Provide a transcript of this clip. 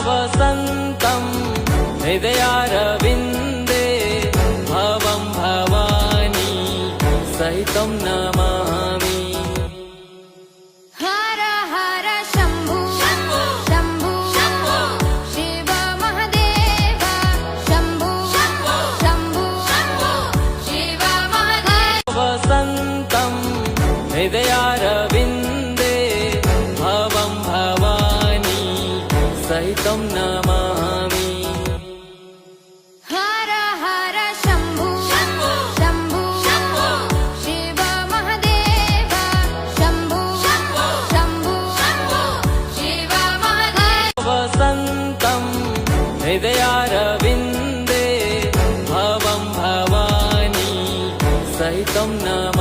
वसन्तं हृदयारविन्दे भवं भवानी सहितं नमामि। हर हर शम्भु शम्भु शम्भु शिव महादेव शम्भु शम्भु शिव महादेव वसन्तं हृदयारविन्दे भवं भवानी सहितं नमामि। हर हर शम्भु शम्भु शिव महादेव शम्भु शम्भु शिव महादेव वसन्तं हृदयारविन्दे भवं भवानी सहितं नमामि।